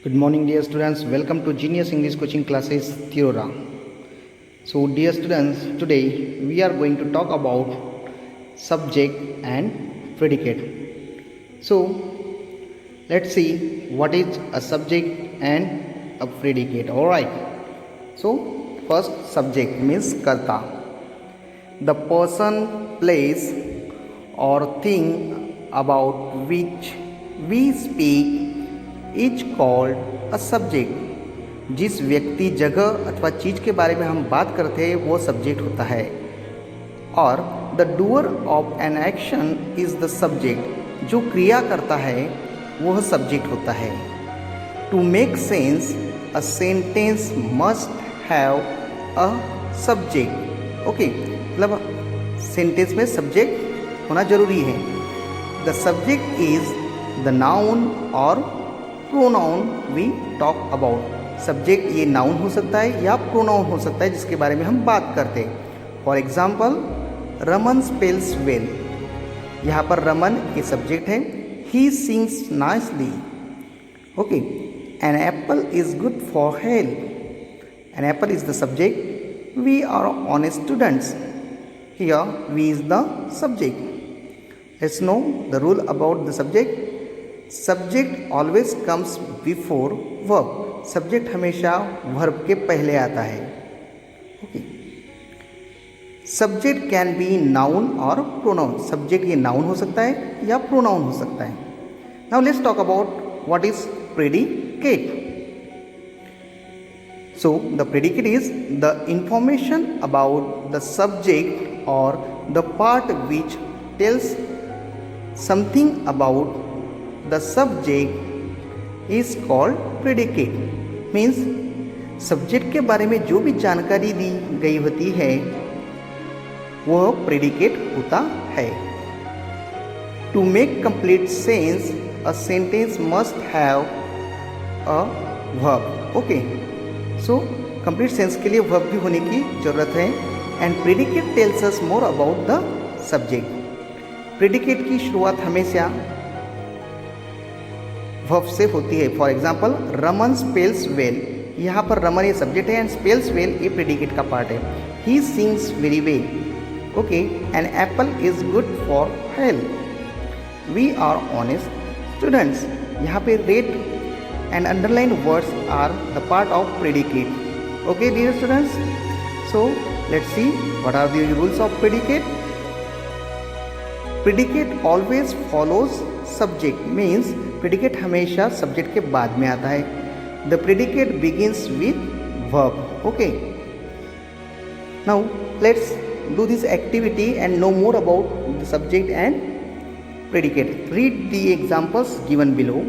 Good morning, dear students. Welcome to Genius English Coaching Classes Theora. So, dear students, today we are going to talk about subject and predicate. So, let's see what is a subject and a predicate. All right. So, first subject means karta. The person, place, or thing about which we speak is called a subject. जिस व्यक्ति, जगह अथवा चीज़ के बारे में हम बात करते हैं वो सब्जेक्ट होता है। और the doer of an action is the subject. जो क्रिया करता है वह सब्जेक्ट होता है। To make sense a sentence must have a subject. Okay, मतलब सेंटेंस में सब्जेक्ट होना जरूरी है। The subject is the noun और pronoun we talk about. Subject ये नाउन हो सकता है या प्रोनाउन हो सकता है जिसके बारे में हम बात करते हैं। For example, Raman spells well. यहाँ पर रमन ये सब्जेक्ट है। He sings nicely. Okay, an apple is good for health. An apple is the subject. We are honest students. Here we is the subject. Let's know the rule about the subject. Subject always comes before verb. Subject हमेशा verb के पहले आता है। Okay, subject can be noun और pronoun. Subject ये noun हो सकता है या प्रोनाउन हो सकता है। Now let's talk about what is predicate. So the predicate is the information about the subject और the part which tells something about the subject is called predicate. means subject के बारे में जो भी जानकारी दी गई होती है वह प्रेडिकेट होता है। To make complete sense a sentence must have a verb. Okay, so complete sense के लिए वर्ब भी होने की जरूरत है। And predicate tells us more about the subject. Predicate की शुरुआत हमेशा वर्ब से होती है। For example, Raman spells well. यहाँ पर रमन ये सब्जेक्ट है एंड स्पेल्स वेल ये प्रेडिकेट का पार्ट है। He sings very well. Okay, an apple is good for health. We are honest students. यहाँ पे red and underline words are the part of predicate. Okay dear students, so let's see what are the rules of predicate. Predicate always follows subject. Means predicate हमेशा subject के बाद में आता है। The predicate begins with verb. Okay, now let's do this activity and know more about the subject and predicate. Read the examples given below.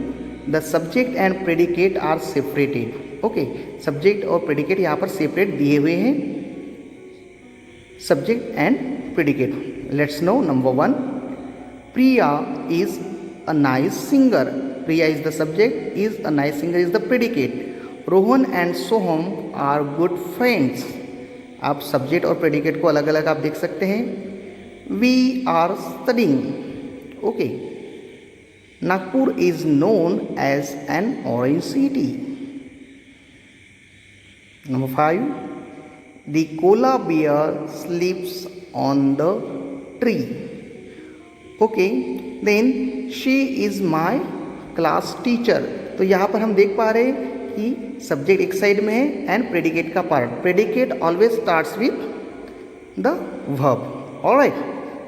The subject and predicate are separated. Okay, subject और predicate यहाँ पर separate दिए हुए हैं। Subject and predicate. Let's know. Number 1, Priya is a nice singer. Priya is the subject, is a nice singer is the predicate. Rohan and Soham are good friends. आप subject और predicate को अलग अलग आप देख सकते हैं। We are studying. Okay. Nagpur is known as an orange city. Number 5, the koala bear sleeps on the tree. Okay, then she is my class teacher. तो यहाँ पर हम देख पा रहे हैं कि सब्जेक्ट एक साइड में है एंड प्रेडिकेट का part. Predicate always starts with the verb. Alright,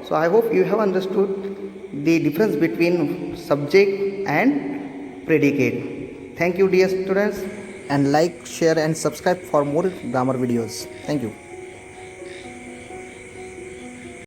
so I hope you have understood the difference between subject and predicate. Thank you dear students, and like, share and subscribe for more grammar videos. Thank you.